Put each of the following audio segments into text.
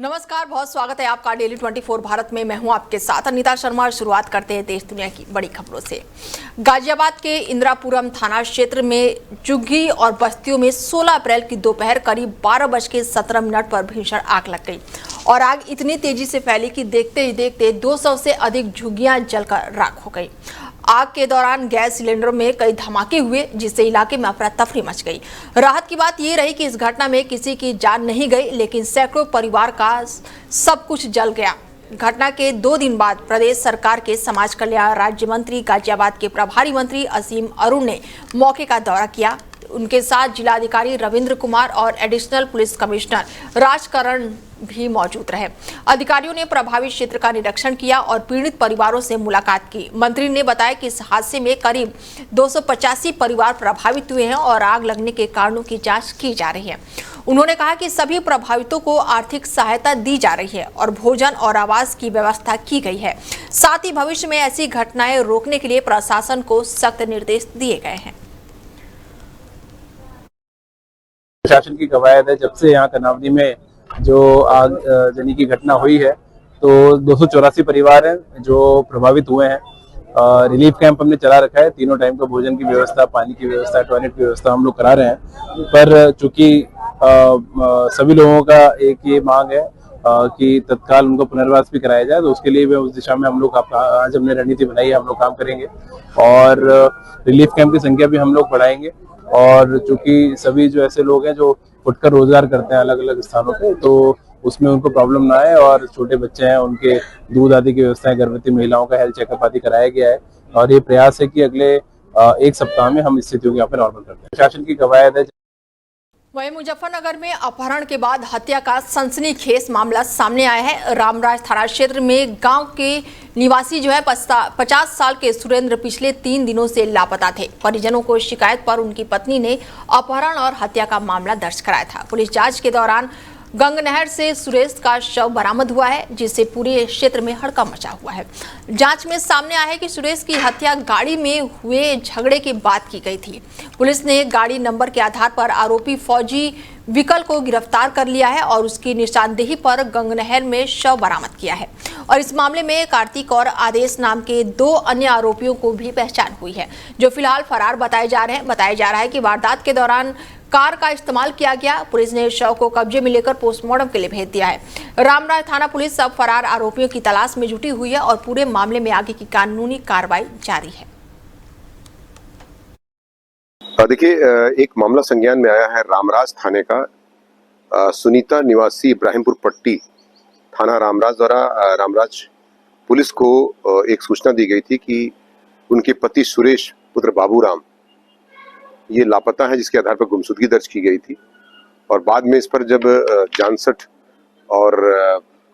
नमस्कार, बहुत स्वागत है आपका डेली 24 भारत में। मैं हूं आपके साथ अनीता शर्मा। शुरुआत करते हैं देश दुनिया की बड़ी खबरों से। गाजियाबाद के इंदिरापुरम थाना क्षेत्र में झुग्गी और बस्तियों में 16 अप्रैल की दोपहर करीब 12:17 पर भीषण आग लग गई और आग इतनी तेजी से फैली कि देखते ही देखते 200 से अधिक झुग्गियां जलकर राख हो गई। आग के दौरान गैस सिलेंडरों में कई धमाके हुए, जिससे इलाके में अफरा तफरी मच गई। राहत की बात यह रही कि इस घटना में किसी की जान नहीं गई, लेकिन सैकड़ों परिवार का सब कुछ जल गया। घटना के 2 दिन बाद प्रदेश सरकार के समाज कल्याण राज्य मंत्री गाजियाबाद के प्रभारी मंत्री असीम अरुण ने मौके का दौरा किया। उनके साथ जिलाधिकारी रविंद्र कुमार और एडिशनल पुलिस कमिश्नर राजकरण भी मौजूद रहे। अधिकारियों ने प्रभावित क्षेत्र का निरीक्षण किया और पीड़ित परिवारों से मुलाकात की। मंत्री ने बताया कि इस हादसे में करीब 285 परिवार प्रभावित हुए हैं और आग लगने के कारणों की जांच की जा रही है। उन्होंने कहा कि सभी प्रभावितों को आर्थिक सहायता दी जा रही है और भोजन और आवास की व्यवस्था की गई है। साथ ही भविष्य में ऐसी घटनाएं रोकने के लिए प्रशासन को सख्त निर्देश दिए गए हैं। प्रशासन की कवायद है, जब से यहाँ कनावली में जो आग जनी की घटना हुई है तो 284 परिवार हैं जो प्रभावित हुए हैं। रिलीफ कैंप हमने चला रखा है। तीनों टाइम का भोजन की व्यवस्था, पानी की व्यवस्था, टॉयलेट की व्यवस्था हम लोग करा रहे हैं। पर चूंकि सभी लोगों का एक ये मांग है कि तत्काल उनको पुनर्वास भी कराया जाए, तो उसके लिए भी उस दिशा में हम लोग आज हमने रणनीति बनाई है, हम लोग काम करेंगे और रिलीफ कैंप की संख्या भी हम लोग बढ़ाएंगे। और चूंकि सभी जो ऐसे लोग हैं जो उठकर रोजगार करते हैं अलग अलग स्थानों पे, तो उसमें उनको प्रॉब्लम ना आए और छोटे बच्चे हैं उनके दूध आदि की व्यवस्थाएं, गर्भवती महिलाओं का हेल्थ चेकअप आदि कराया गया है और ये प्रयास है कि अगले 1 सप्ताह में हम स्थितियों को यहाँ पे नॉर्मल करते हैं। प्रशासन की कवायद है। वहीं मुजफ्फरनगर में अपहरण के बाद हत्या का सनसनीखेज मामला सामने आया है। रामराज थाना क्षेत्र में गांव के निवासी 50 साल के सुरेंद्र पिछले 3 दिनों से लापता थे। परिजनों को शिकायत पर उनकी पत्नी ने अपहरण और हत्या का मामला दर्ज कराया था। पुलिस जांच के दौरान गंगनहर से सुरेश का शव बरामद हुआ है, जिससे पूरे क्षेत्र में हड़कंप मचा हुआ है। जांच में सामने आया है कि सुरेश की हत्या गाड़ी में हुए झगड़े के बाद की गई थी। पुलिस ने गाड़ी नंबर के आधार पर आरोपी फौजी विकल को गिरफ्तार कर लिया है और उसकी निशानदेही पर गंगनहर में शव बरामद किया है। और इस मामले में कार्तिक और आदेश नाम के 2 अन्य आरोपियों को भी पहचान हुई है, जो फिलहाल फरार बताए जा रहे हैं। बताया जा रहा है कि वारदात के दौरान कार का इस्तेमाल किया गया। पुलिस ने शव को कब्जे में लेकर पोस्टमार्टम के लिए भेज दिया है। रामराज थाना पुलिस सब फरार आरोपियों की तलाश में जुटी हुई है और पूरे मामले में आगे की कानूनी कार्रवाई जारी है। देखिए, एक मामला संज्ञान में आया है रामराज थाने का। सुनीता निवासी इब्राहिमपुर पट्टी थाना रामराज द्वारा रामराज पुलिस को एक सूचना दी गई थी कि उनके पति सुरेश पुत्र बाबूराम ये लापता है, जिसके आधार पर गुमशुदगी दर्ज की गई थी। और बाद में इस पर जब जानसठ और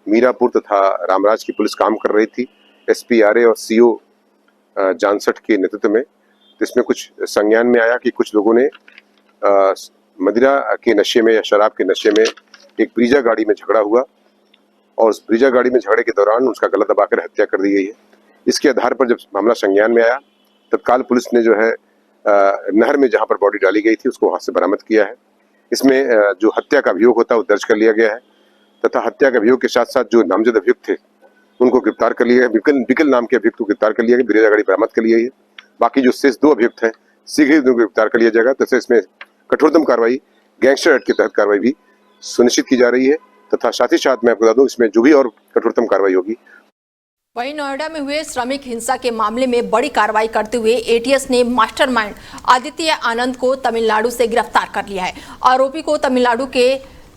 मीरापुर तथा रामराज की पुलिस काम कर रही थी, SPRA और CO जानसठ के नेतृत्व में, इसमें कुछ संज्ञान में आया कि कुछ लोगों ने मदिरा के नशे में या शराब के नशे में एक ब्रीजा गाड़ी में झगड़ा हुआ और उस ब्रीजा गाड़ी में झगड़े के दौरान उसका गला दबाकर हत्या कर दी गई है। इसके आधार पर जब मामला संज्ञान में आया, तत्काल पुलिस ने जो है नहर में जहां पर बॉडी डाली गई थी उसको वहां से बरामद किया है। इसमें जो हत्या का अभियोग होता है वो दर्ज कर लिया गया है तथा हत्या के अभियोग के साथ साथ जो नामजद अभियुक्त थे उनको गिरफ्तार कर लिया गया। विकल नाम के अभियुक्त को गिरफ्तार कर लिया गया, ब्रीजा गाड़ी बरामद कर ली गई है। बाकी जो शेष 2 अभियुक्त हैं शीघ्र ही उनको गिरफ्तार कर लिया जाएगा। तथा इसमें कठोरतम कार्रवाई गैंगस्टर एक्ट के तहत कार्रवाई भी सुनिश्चित की जा रही है तथा साथ ही साथ मैं आपको बता दूं इसमें जो भी और कठोरतम कार्रवाई होगी। वहीं नोएडा में हुए श्रमिक हिंसा के मामले में बड़ी कार्रवाई करते हुए ATS ने मास्टरमाइंड आदित्य आनंद को तमिलनाडु से गिरफ्तार कर लिया है। आरोपी को तमिलनाडु के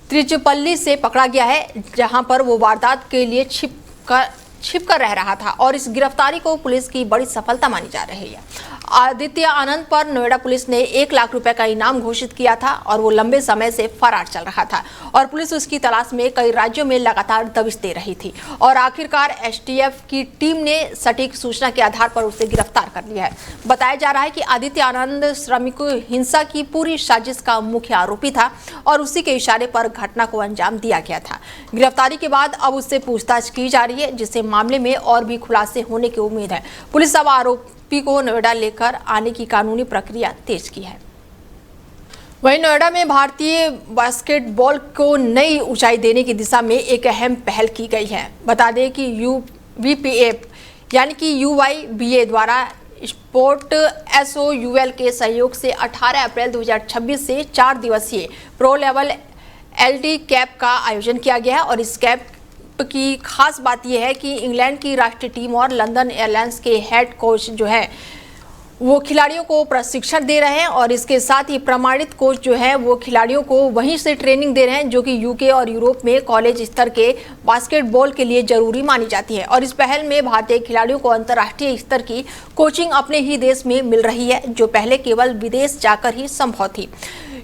त्रिचुपल्ली से पकड़ा गया है, जहां पर वो वारदात के लिए छिपकर रह रहा था और इस गिरफ्तारी को पुलिस की बड़ी सफलता मानी जा रही है। आदित्य आनंद पर नोएडा पुलिस ने 1 लाख रुपए का इनाम घोषित किया था और वो लंबे समय से फरार चल रहा था और पुलिस उसकी तलाश में कई राज्यों में लगातार दबिश दे रही थी और आखिरकार STF की टीम ने सटीक सूचना के आधार पर उसे गिरफ्तार कर लिया है। बताया जा रहा है कि आदित्य आनंद श्रमिक हिंसा की पूरी साजिश का मुख्य आरोपी था और उसी के इशारे पर घटना को अंजाम दिया गया था। गिरफ्तारी के बाद अब उससे पूछताछ की जा रही है, जिससे मामले में और भी खुलासे होने की उम्मीद है। पुलिस अब आरोपी को नोएडा लेकर आने की कानूनी प्रक्रिया तेज की है। वहीं नोएडा में भारतीय बास्केटबॉल को नई ऊंचाई देने की दिशा में एक अहम पहल की गई है। बता दें कि यूवीपीएफ यानी कि यूवाईबीए द्वारा स्पोर्ट एसओयूएल के सहयोग से 18 अप्रैल 2026 से 4 दिवसीय प्रो लेवल एलटी कैप का आयोजन किया गया है। और इस कैप की खास बात यह है कि इंग्लैंड की राष्ट्रीय टीम और लंदन एयरलाइंस के हेड कोच जो है वो खिलाड़ियों को प्रशिक्षण दे रहे हैं और इसके साथ ही प्रमाणित कोच जो है वो खिलाड़ियों को वहीं से ट्रेनिंग दे रहे हैं जो कि यूके और यूरोप में कॉलेज स्तर के बास्केटबॉल के लिए जरूरी मानी जाती है। और इस पहल में भारतीय खिलाड़ियों को अंतर्राष्ट्रीय स्तर की कोचिंग अपने ही देश में मिल रही है, जो पहले केवल विदेश जाकर ही संभव थी।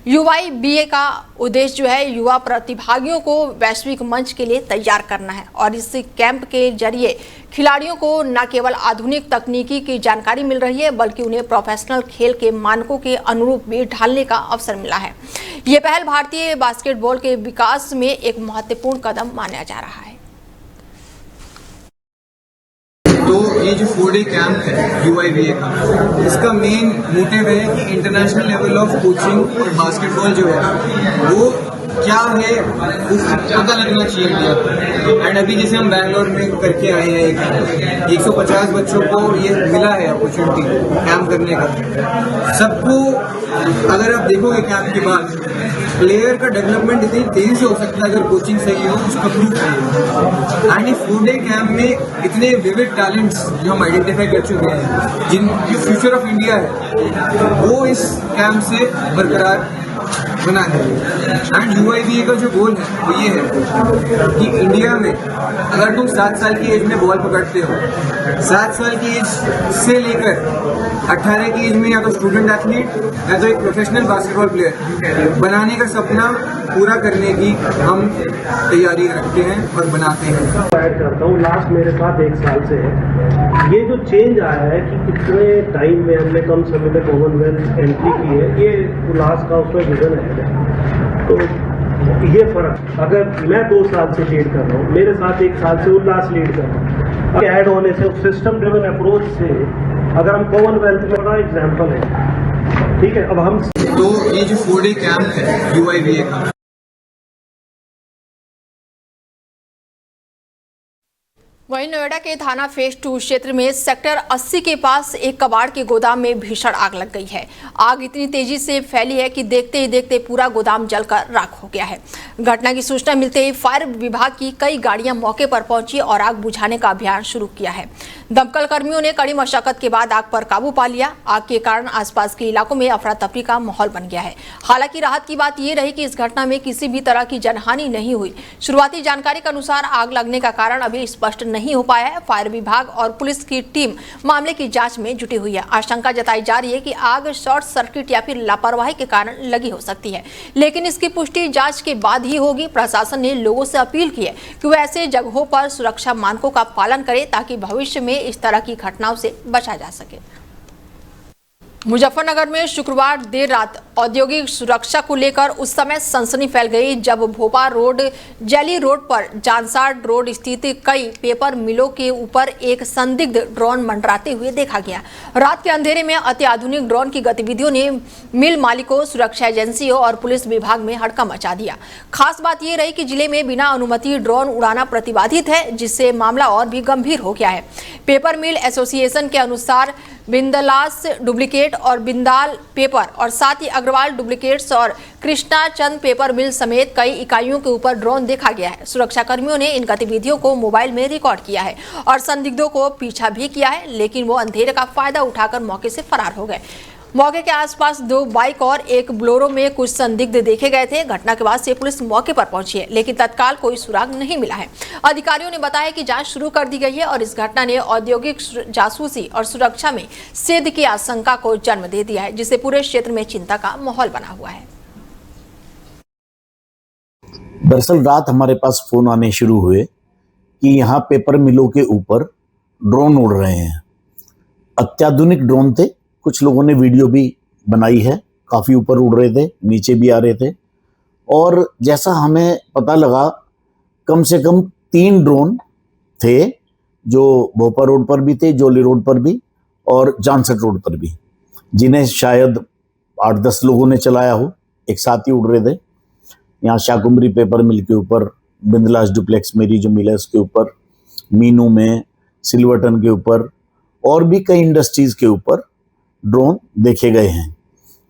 यूवाईबीए का उद्देश्य जो है युवा प्रतिभागियों को वैश्विक मंच के लिए तैयार करना है। और इस कैंप के जरिए खिलाड़ियों को न केवल आधुनिक तकनीकी की जानकारी मिल रही है बल्कि उन्हें प्रोफेशनल खेल के मानकों के अनुरूप भी ढालने का अवसर मिला है। ये पहल भारतीय बास्केटबॉल के विकास में एक महत्वपूर्ण कदम माना जा रहा है। तो ये जो 4 डे कैंप है यूआईबीए का, इसका मेन मोटिव है कि इंटरनेशनल लेवल ऑफ कोचिंग और बास्केटबॉल जो है वो क्या है उसका पता लगना चाहिए इंडिया को। एंड अभी जैसे हम बैंगलोर में करके आए हैं 150 बच्चों को ये मिला है अपॉर्चुनिटी कैंप करने का। सबको अगर आप देखोगे कैंप के बाद प्लेयर का डेवलपमेंट इतनी तेजी से हो सकता है अगर कोचिंग सही हो, उसका प्रूफ सही है। एंड इस 4 डे कैंप में इतने विविड टैलेंट्स जो हम आइडेंटिफाई कर चुके हैं, जिनकी फ्यूचर ऑफ इंडिया है, वो इस कैंप से बरकरार बना है। एंड यूआईबीए का जो गोल है वो ये है कि इंडिया में अगर तुम 7 साल की एज में बॉल पकड़ते हो, 7 साल की एज से लेकर 18 की एज में या तो स्टूडेंट एथलीट या तो एक प्रोफेशनल बास्केटबॉल प्लेयर बनाने का सपना पूरा करने की हम तैयारी रखते हैं और बनाते हैं। ऐड करता हूँ, लास्ट मेरे साथ 1 साल से है। ये जो चेंज आया है कि कितने टाइम में हमने कम समय में कॉमनवेल्थ एंट्री की है, ये उल्लास का उसमें विजन है। तो ये फर्क अगर मैं 2 साल से लीड कर रहा हूँ, मेरे साथ 1 साल से उल्लास लीड कर रहा हूँ, ऐड होने से सिस्टम ड्रिवन अप्रोच से अगर हम कॉमनवेल्थ में बड़ा एग्जाम्पल है, ठीक है। अब हम तो ये जो 4 डे कैंप है यूआईबीए का, वहीं नोएडा के थाना फेज 2 क्षेत्र में सेक्टर 80 के पास एक कबाड़ के गोदाम में भीषण आग लग गई है। आग इतनी तेजी से फैली है कि देखते ही देखते पूरा गोदाम जलकर राख हो गया है। घटना की सूचना मिलते ही फायर विभाग की कई गाड़ियां मौके पर पहुंची और आग बुझाने का अभियान शुरू किया है। दमकल कर्मियों ने कड़ी मशक्कत के बाद आग पर काबू पा लिया। आग के कारण आसपास के इलाकों में अफरा तफरी का माहौल बन गया है। हालांकि राहत की बात यह रही कि इस घटना में किसी भी तरह की जनहानि नहीं हुई। शुरुआती जानकारी के अनुसार आग लगने का कारण अभी स्पष्ट नहीं हो पाया है। फायर विभाग और पुलिस की टीम मामले की जांच में जुटी हुई है। आशंका जताई जा रही है कि आग शॉर्ट सर्किट या फिर लापरवाही के कारण लगी हो सकती है, लेकिन इसकी पुष्टि जांच के बाद ही होगी। प्रशासन ने लोगों से अपील की है कि वे ऐसे जगहों पर सुरक्षा मानकों का पालन करें ताकि भविष्य में इस तरह की घटनाओं से बचा जा सके। मुजफ्फरनगर में शुक्रवार देर रात औद्योगिक सुरक्षा को लेकर उस समय सनसनी फैल गई जब भोपाल रोड जैली रोड पर जानसार रोड स्थित कई पेपर मिलों के ऊपर एक संदिग्ध ड्रोन मंडराते हुए देखा गया। रात के अंधेरे में अत्याधुनिक ड्रोन की गतिविधियों ने मिल मालिकों, सुरक्षा एजेंसियों और पुलिस विभाग में हड़कंप मचा दिया। खास बात यह रही कि जिले में बिना अनुमति ड्रोन उड़ाना प्रतिबंधित है, जिससे मामला और भी गंभीर हो गया है। पेपर मिल एसोसिएशन के अनुसार बिंदलास डुप्लीकेट और बिंदाल पेपर और साथ ही अग्रवाल डुप्लीकेट्स और कृष्णा चंद पेपर मिल समेत कई इकाइयों के ऊपर ड्रोन देखा गया है। सुरक्षा कर्मियों ने इन गतिविधियों को मोबाइल में रिकॉर्ड किया है और संदिग्धों को पीछा भी किया है, लेकिन वो अंधेरे का फायदा उठाकर मौके से फरार हो गए। मौके के आसपास 2 बाइक और एक बोलेरो में कुछ संदिग्ध देखे गए थे। घटना के बाद से पुलिस मौके पर पहुंची है, लेकिन तत्काल कोई सुराग नहीं मिला है। अधिकारियों ने बताया कि जांच शुरू कर दी गई है और इस घटना ने औद्योगिक जासूसी और सुरक्षा में सेध की आशंका को जन्म दे दिया है, जिससे पूरे क्षेत्र में चिंता का माहौल बना हुआ है। दरअसल रात हमारे पास फोन आने शुरू हुए कि यहाँ पेपर मिलों के ऊपर ड्रोन उड़ रहे हैं। अत्याधुनिक ड्रोन थे, कुछ लोगों ने वीडियो भी बनाई है, काफ़ी ऊपर उड़ रहे थे, नीचे भी आ रहे थे। और जैसा हमें पता लगा कम से कम 3 ड्रोन थे जो भोपाल रोड पर भी थे, जोली रोड पर भी और जानसठ रोड पर भी, जिन्हें शायद 8-10 लोगों ने चलाया हो। एक साथ ही उड़ रहे थे। यहाँ शाकुम्भरी पेपर मिल के ऊपर, बिंदलास डुप्लेक्स मेरी जो मिल है उसके ऊपर, मीनू में, सिल्वर्टन के ऊपर और भी कई इंडस्ट्रीज के ऊपर ड्रोन देखे गए हैं।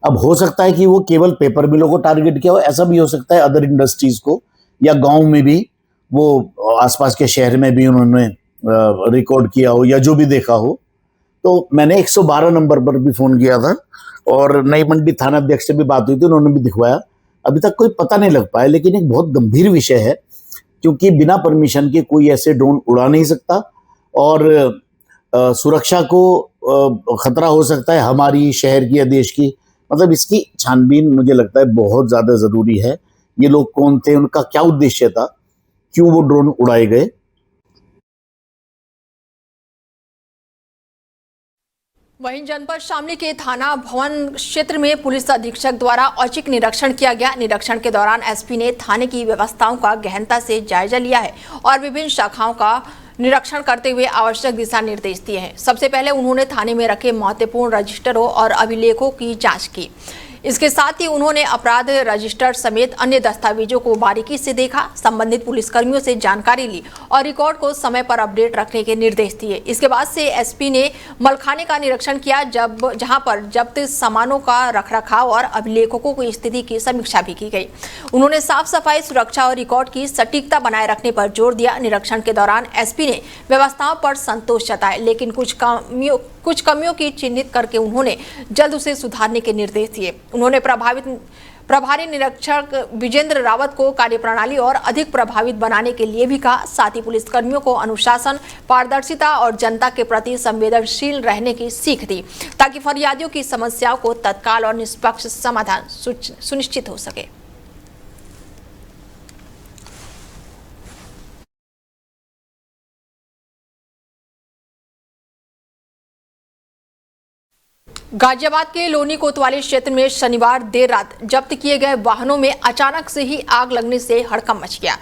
अब हो सकता है कि वो केवल पेपर मिलों को टारगेट किया हो, ऐसा भी हो सकता है अदर इंडस्ट्रीज को, या गांव में भी वो आसपास के शहर में भी उन्होंने रिकॉर्ड किया हो या जो भी देखा हो। तो मैंने 112 नंबर पर भी फोन किया था और नई मंडी थाना अध्यक्ष से भी बात हुई थी, उन्होंने भी दिखवाया। अभी तक कोई पता नहीं लग पाया, लेकिन एक बहुत गंभीर विषय है क्योंकि बिना परमिशन के कोई ऐसे ड्रोन उड़ा नहीं सकता और सुरक्षा को खतरा हो सकता है हमारी, शहर की या देश की। मतलब इसकी छानबीन मुझे लगता है बहुत ज्यादा जरूरी है। ये लोग कौन थे, उनका क्या उद्देश्य था, क्यों वो ड्रोन उड़ाए गए। वहीं जनपद शामली के थाना भवन क्षेत्र में पुलिस अधीक्षक द्वारा औचक निरीक्षण किया गया। निरीक्षण के दौरान एसपी ने थाने की व्यवस्थाओं का गहनता से जायजा लिया है और विभिन्न शाखाओं का निरीक्षण करते हुए आवश्यक दिशा निर्देश दिए हैं। सबसे पहले उन्होंने थाने में रखे महत्वपूर्ण रजिस्टरों और अभिलेखों की जांच की। इसके साथ ही उन्होंने अपराध रजिस्टर समेत अन्य दस्तावेजों को बारीकी से देखा, संबंधित पुलिसकर्मियों से जानकारी ली और रिकॉर्ड को समय पर अपडेट रखने के निर्देश दिए। इसके बाद से एसपी ने मलखाने का निरीक्षण किया, जहां पर जब्त सामानों का रखरखाव और अभिलेखों की स्थिति की समीक्षा भी की गई। उन्होंने साफ सफाई, सुरक्षा और रिकॉर्ड की सटीकता बनाए रखने पर जोर दिया। निरीक्षण के दौरान एसपी ने व्यवस्थाओं पर संतोष जताया, लेकिन कुछ कमियों की चिन्हित करके उन्होंने जल्द उसे सुधारने के निर्देश दिए। उन्होंने प्रभारी निरीक्षक विजेंद्र रावत को कार्यप्रणाली और अधिक प्रभावित बनाने के लिए भी कहा। साथ ही पुलिसकर्मियों को अनुशासन, पारदर्शिता और जनता के प्रति संवेदनशील रहने की सीख दी, ताकि फरियादियों की समस्याओं को तत्काल और निष्पक्ष समाधान सुनिश्चित हो सके। गाजियाबाद के लोनी कोतवाली क्षेत्र में शनिवार देर रात जब्त किए गए वाहनों में अचानक से ही आग लगने से हड़कंप मच गया।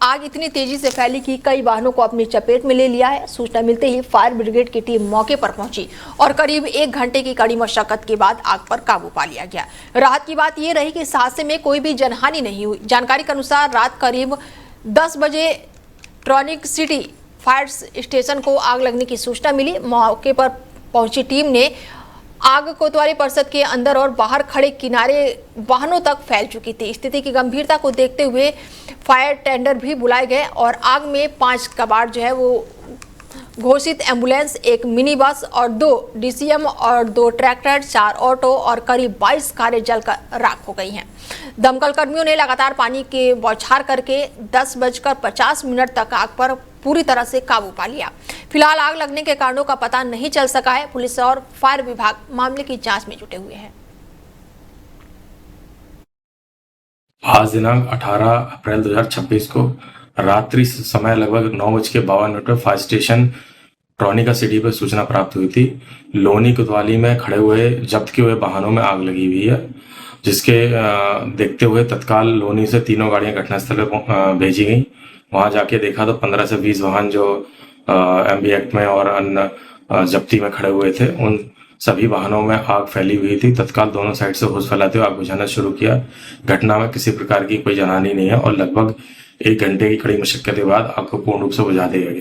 आग इतनी तेजी से फैली कि कई वाहनों को अपनी चपेट में ले लिया है। सूचना मिलते ही फायर ब्रिगेड की टीम मौके पर पहुंची और करीब 1 घंटे की कड़ी मशक्कत के बाद आग पर काबू पा लिया गया। राहत की बात यह रही कि इस हादसे में कोई भी जनहानि नहीं हुई। जानकारी के अनुसार रात करीब 10 बजे ट्रॉनिक सिटी फायर स्टेशन को आग लगने की सूचना मिली। मौके पर पहुंची टीम ने आग कोतवाली परिषद के अंदर और बाहर खड़े किनारे वाहनों तक फैल चुकी थी। स्थिति की गंभीरता को देखते हुए फायर टेंडर भी बुलाए गए और आग में 5 कबाड़ जो है वो घोषित एम्बुलेंस, 1 मिनी बस और 2 डीसीएम और 2 ट्रैक्टर, 4 ऑटो और करीब 22 कारें जलकर राख हो गई हैं। दमकल कर्मियों ने लगातार पानी के बौछार करके 10:50 तक आग पर पूरी तरह से काबू पा लिया। फिलहाल आग लगने के कारणों का पता नहीं चल सका है। पुलिस और फायर विभाग मामले की जांच में जुटे हुए हैं। आज दिनांक 18 अप्रैल 2026 को रात्रि समय लगभग 9:52 पर फायर स्टेशन ट्रॉनिका सिटी पर सूचना प्राप्त हुई थी। लोनी कोतवाली में खड़े हुए जब्त किए हुए वाहनों में आग लगी हुई है, जिसके देखते हुए तत्काल लोनी से 3 गाड़ियां घटनास्थल पर भेजी गई। वहां जाके देखा तो 15 से 20 वाहन जो एमबी एक्ट में और अन्य जब्ती में खड़े हुए थे, उन सभी वाहनों में आग फैली हुई थी। तत्काल दोनों साइड से होश फैलाते हुए आग बुझाना शुरू किया। घटना में किसी प्रकार की कोई जनहानि नहीं है और लगभग 1 घंटे की कड़ी मशक्कत के बाद आग को पूर्ण रूप से बुझा दिया गया।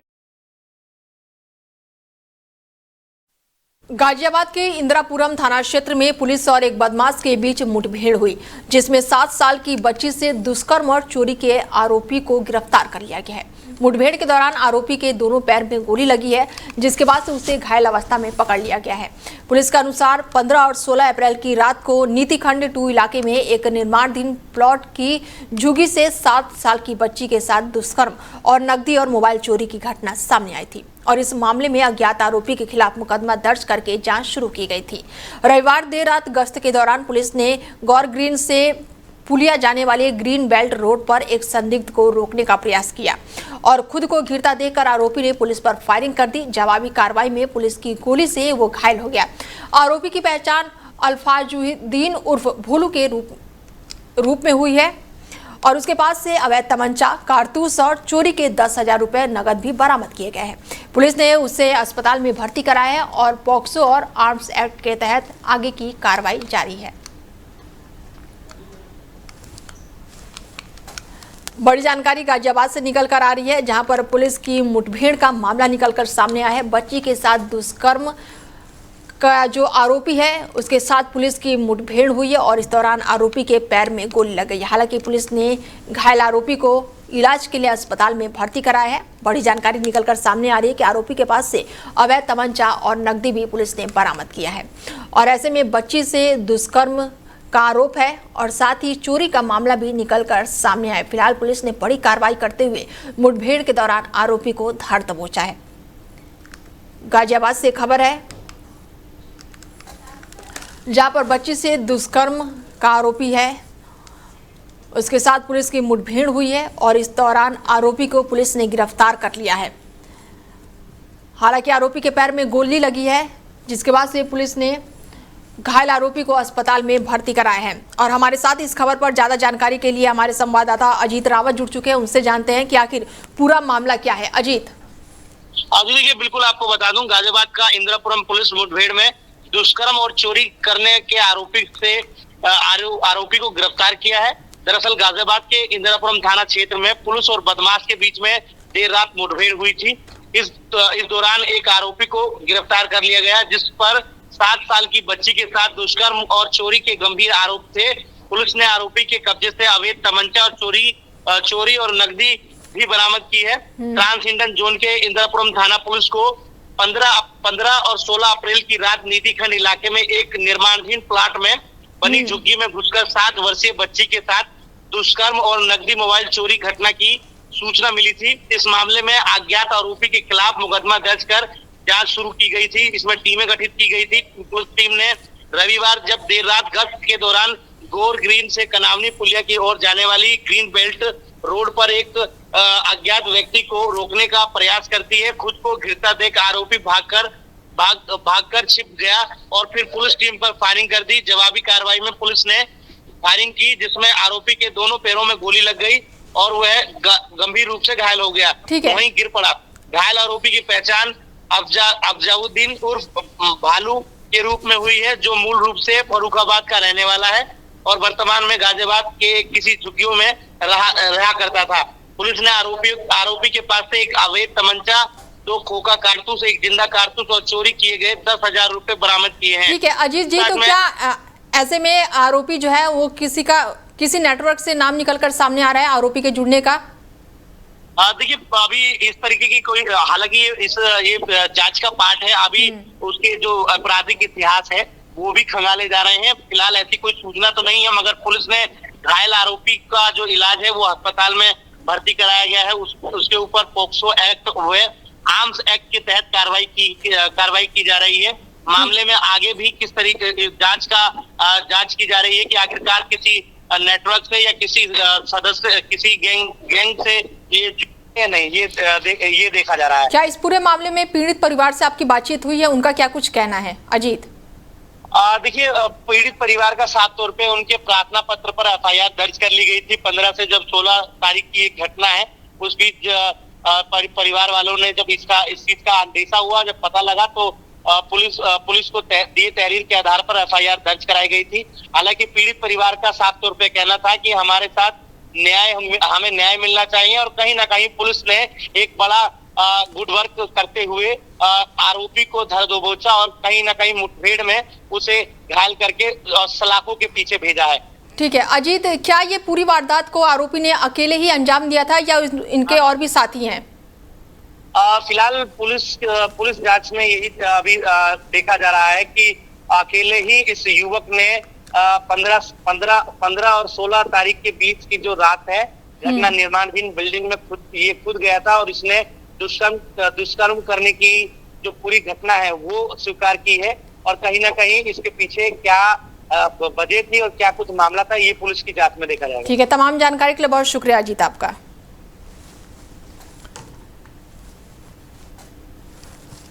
गाजियाबाद के इंदिरापुरम थाना क्षेत्र में पुलिस और एक बदमाश के बीच मुठभेड़ हुई, जिसमें 7 साल की बच्ची से दुष्कर्म और चोरी के आरोपी को गिरफ्तार कर लिया गया है। मुठभेड़ के दौरान आरोपी के दोनों पैर में गोली लगी है, जिसके बाद से उसे घायल अवस्था में पकड़ लिया गया है। पुलिस के अनुसार 15 और 16 अप्रैल की रात को नीतिखंड 2 इलाके में एक निर्माणाधीन प्लॉट की झुग्गी से 7 साल की बच्ची के साथ दुष्कर्म और नकदी और मोबाइल चोरी की घटना सामने आई थी और इस मामले में अज्ञात आरोपी के खिलाफ मुकदमा दर्ज करके जांच शुरू की गई थी। रविवार देर रात गश्त के दौरान पुलिस ने गौर ग्रीन से पुलिया जाने वाले ग्रीन बेल्ट रोड पर एक संदिग्ध को रोकने का प्रयास किया और खुद को घिरता देखकर आरोपी ने पुलिस पर फायरिंग कर दी। जवाबी कार्रवाई में पुलिस की गोली से वो घायल हो गया। आरोपी की पहचान अल्फाजुद्दीन उर्फ भोलू के रूप में हुई है और उसके पास से अवैध तमंचा, कारतूस और चोरी के 10,000 रुपए नगद भी बरामद किए गए हैं। पुलिस ने उसे अस्पताल में भर्ती कराया है और पॉक्सो और आर्म्स एक्ट के तहत आगे की कार्रवाई जारी है। बड़ी जानकारी गाजियाबाद से निकल कर आ रही है, जहां पर पुलिस की मुठभेड़ का मामला निकलकर सामने आया है। बच्ची के साथ दुष्कर्म का जो आरोपी है उसके साथ पुलिस की मुठभेड़ हुई है और इस दौरान आरोपी के पैर में गोली लग गई। हालांकि पुलिस ने घायल आरोपी को इलाज के लिए अस्पताल में भर्ती कराया है। बड़ी जानकारी निकलकर सामने आ रही है कि आरोपी के पास से अवैध तमंचा और नकदी भी पुलिस ने बरामद किया है और ऐसे में बच्ची से दुष्कर्म का आरोप है और साथ ही चोरी का मामला भी निकलकर सामने आया। फिलहाल पुलिस ने बड़ी कार्रवाई करते हुए मुठभेड़ के दौरान आरोपी को धर दबोचा है। गाजियाबाद से खबर है, जहां पर बच्ची से दुष्कर्म का आरोपी है उसके साथ पुलिस की मुठभेड़ हुई है और इस दौरान आरोपी को पुलिस ने गिरफ्तार कर लिया है। हालांकि आरोपी के पैर में गोली लगी है, जिसके बाद से पुलिस ने घायल आरोपी को अस्पताल में भर्ती कराया है। और हमारे साथ इस खबर पर ज्यादा जानकारी के लिए हमारे संवाददाता अजीत रावत जुड़ चुके हैं। उनसे जानते हैं कि आखिर पूरा मामला क्या है। अजीत। देखिए, बिल्कुल आपको बता दूं, गाजियाबाद का इंदिरापुरम पुलिस मुठभेड़ में दुष्कर्म और चोरी करने के आरोपी को गिरफ्तार किया है। दरअसल गाजियाबाद के इंदिरापुरम थाना क्षेत्र में पुलिस और बदमाश के बीच में देर रात मुठभेड़ हुई थी। इस दौरान एक आरोपी को गिरफ्तार कर लिया गया, जिस पर 7 साल की बच्ची के साथ दुष्कर्म और चोरी के गंभीर आरोप थे। पुलिस ने आरोपी के कब्जे से अवैध तमंचा और चोरी और नकदी भी बरामद की है। ट्रांस इंडियन जोन के इंदिरापुरम थाना पुलिस को 15 और 16 अप्रैल की रात नीति खंड इलाके में एक निर्माणाधीन प्लाट में बनी झुग्गी में घुसकर 7 वर्षीय बच्ची के साथ दुष्कर्म और नकदी मोबाइल चोरी घटना की सूचना मिली थी। इस मामले में अज्ञात आरोपी के खिलाफ मुकदमा दर्ज कर जांच शुरू की गई थी। इसमें टीमें गठित की गई थी। पुलिस टीम ने रविवार जब देर रात गश्त के दौरान गोर ग्रीन से कनावनी पुलिया की ओर जाने वाली ग्रीन बेल्ट रोड पर एक अज्ञात व्यक्ति को रोकने का प्रयास करती है। खुद को घिरता देख आरोपी भागकर छिप गया और फिर पुलिस टीम पर फायरिंग कर दी। जवाबी कार्रवाई में पुलिस ने फायरिंग की, जिसमें आरोपी के दोनों पैरों में गोली लग गई और वह गंभीर रूप से घायल हो गया, वहीं गिर पड़ा। घायल आरोपी की पहचान अफजाउद्दीन उर्फ भालू के रूप में हुई है, जो मूल रूप से फर्रुखाबाद का रहने वाला है और वर्तमान में गाजियाबाद के किसी झुग्गियों में रहा करता था। पुलिस ने आरोपी के पास से एक अवैध तमंचा, 2 खोखा कारतूस, एक जिंदा कारतूस और चोरी किए गए 10,000 रुपए बरामद किए हैं। ठीक है अजीत जी, तो क्या ऐसे में आरोपी जो है वो किसी नेटवर्क से नाम निकलकर सामने आ रहा है आरोपी के जुड़ने का? देखिए, अभी इस तरीके की कोई, हालांकि ये जांच का पार्ट है। अभी उसके जो आपराधिक इतिहास है वो भी खंगाले जा रहे हैं। फिलहाल ऐसी कोई सूचना तो नहीं है, मगर पुलिस ने घायल आरोपी का जो इलाज है वो अस्पताल में भर्ती कराया गया है। उसके ऊपर पोक्सो एक्ट हुए आर्म्स एक्ट के तहत कार्रवाई की जा रही है। मामले में आगे भी किस तरीके जांच की जा रही है कि आखिरकार किसी नेटवर्क से या किसी सदस्य, किसी गैंग से ये नहीं, ये देखा जा रहा है। क्या इस पूरे मामले में पीड़ित परिवार से आपकी बातचीत हुई है? उनका क्या कुछ कहना है अजीत? देखिए, पीड़ित परिवार का साफ तौर पे उनके प्रार्थना पत्र पर एफआईआर दर्ज कर ली गई थी। 15 से जब 16 तारीख की एक घटना है, उस बीच परिवार वालों ने जब इस चीज का अंदेशा हुआ, जब पता लगा, तो पुलिस को दिए तहरीर के आधार पर एफआईआर दर्ज कराई गई थी। हालांकि पीड़ित परिवार का साफ तौर पे कहना था कि हमारे साथ हमें न्याय मिलना चाहिए और कहीं ना कहीं पुलिस ने एक बड़ा गुड वर्क करते हुए आरोपी को धर दबोचा और कहीं ना कहीं मुठभेड़ में उसे घायल करके सलाखों के पीछे भेजा है। ठीक है अजीत, क्या ये पूरी वारदात को आरोपी ने अकेले ही अंजाम दिया था या इनके और भी साथी हैं? फिलहाल पुलिस जांच में यही अभी देखा जा रहा है कि अकेले ही इस युवक ने 15 और 16 तारीख के बीच की जो रात है, घटना निर्माणाधीन बिल्डिंग में खुद गया था और इसने दुष्कर्म करने की जो पूरी घटना है वो स्वीकार की है। और कहीं ना कहीं इसके पीछे क्या वजह थी और क्या कुछ मामला था, ये पुलिस की जांच में देखा जाएगा। ठीक है, तमाम जानकारी के लिए बहुत शुक्रिया अजीत आपका।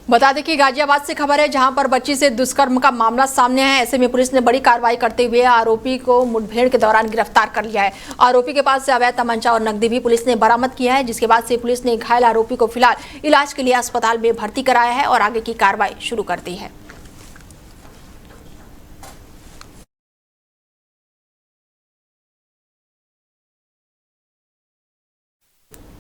बता दें कि गाजियाबाद से खबर है, जहां पर बच्ची से दुष्कर्म का मामला सामने है। ऐसे में पुलिस ने बड़ी कार्रवाई करते हुए आरोपी को मुठभेड़ के दौरान गिरफ्तार कर लिया है। आरोपी के पास से अवैध तमंचा और नकदी भी पुलिस ने बरामद किया है, जिसके बाद से पुलिस ने घायल आरोपी को फिलहाल इलाज के लिए अस्पताल में भर्ती कराया है और आगे की कार्रवाई शुरू कर दी है।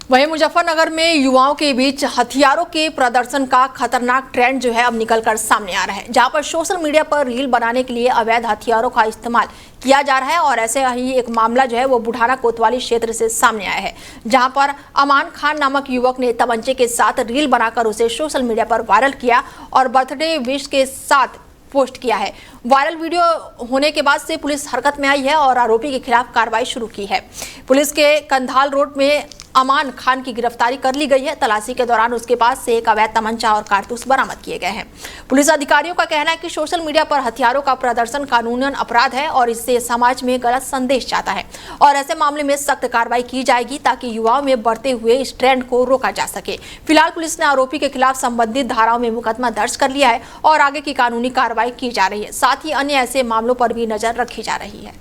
वहीं मुजफ्फरनगर में युवाओं के बीच हथियारों के प्रदर्शन का खतरनाक ट्रेंड जो है अब निकलकर सामने आ रहा है, जहां पर सोशल मीडिया पर रील बनाने के लिए अवैध हथियारों का इस्तेमाल किया जा रहा है। और ऐसे ही एक मामला जो है वो बुढ़ाना कोतवाली क्षेत्र से सामने आया है, जहां पर अमान खान नामक युवक ने तमंचे के साथ रील बनाकर उसे सोशल मीडिया पर वायरल किया और बर्थडे विश के साथ पोस्ट किया है। वायरल वीडियो होने के बाद से पुलिस हरकत में आई है और आरोपी के खिलाफ कार्रवाई शुरू की है। पुलिस के कंधाल रोड में अमान खान की गिरफ्तारी कर ली गई है। तलाशी के दौरान उसके पास से एक अवैध तमंचा और कारतूस बरामद किए गए हैं। पुलिस अधिकारियों का कहना है कि सोशल मीडिया पर हथियारों का प्रदर्शन कानूनन अपराध है और इससे समाज में गलत संदेश जाता है और ऐसे मामले में सख्त कार्रवाई की जाएगी ताकि युवाओं में बढ़ते हुए इस ट्रेंड को रोका जा सके। फिलहाल पुलिस ने आरोपी के खिलाफ संबंधित धाराओं में मुकदमा दर्ज कर लिया है और आगे की कानूनी कार्रवाई की जा रही है। साथ ही अन्य ऐसे मामलों पर भी नजर रखी जा रही है।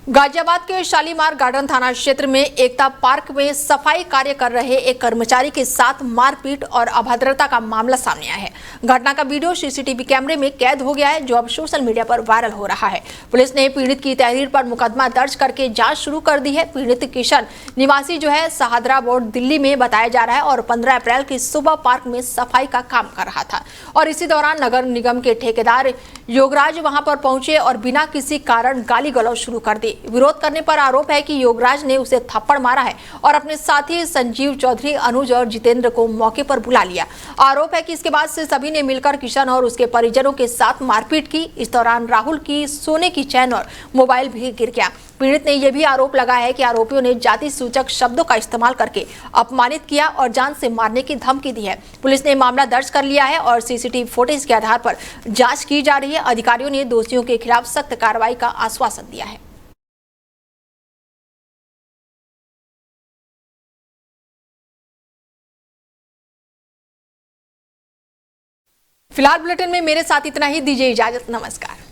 गाजियाबाद के शालीमार गार्डन थाना क्षेत्र में एकता पार्क में सफाई कार्य कर रहे एक कर्मचारी के साथ मारपीट और अभद्रता का मामला सामने आया है। घटना का वीडियो सीसीटीवी कैमरे में कैद हो गया है, जो अब सोशल मीडिया पर वायरल हो रहा है। पुलिस ने पीड़ित की तहरीर पर मुकदमा दर्ज करके जांच शुरू कर दी है। पीड़ित किशन निवासी जो है सहादरा बोर्ड दिल्ली में बताया जा रहा है और 15 अप्रैल की सुबह पार्क में सफाई का काम कर रहा था और इसी दौरान नगर निगम के ठेकेदार योगराज वहां पर पहुंचे और बिना किसी कारण गाली गलौज शुरू कर दी। विरोध करने पर आरोप है कि योगराज ने उसे थप्पड़ मारा है और अपने साथी संजीव चौधरी, अनुज और जितेंद्र को मौके पर बुला लिया। आरोप है कि इसके बाद से सभी ने मिलकर किशन और उसके परिजनों के साथ मारपीट की। इस दौरान राहुल की सोने की चैन और मोबाइल भी गिर गया। पीड़ित ने यह भी आरोप लगाया है कि आरोपियों ने जाति सूचक शब्दों का इस्तेमाल करके अपमानित किया और जान से मारने की धमकी दी है। पुलिस ने मामला दर्ज कर लिया है और सीसीटीवी फुटेज के आधार पर जांच की जा रही है। अधिकारियों ने दोषियों के खिलाफ सख्त कार्रवाई का आश्वासन दिया है। फिलहाल बुलेटिन में मेरे साथ इतना ही। दीजिए इजाजत, नमस्कार।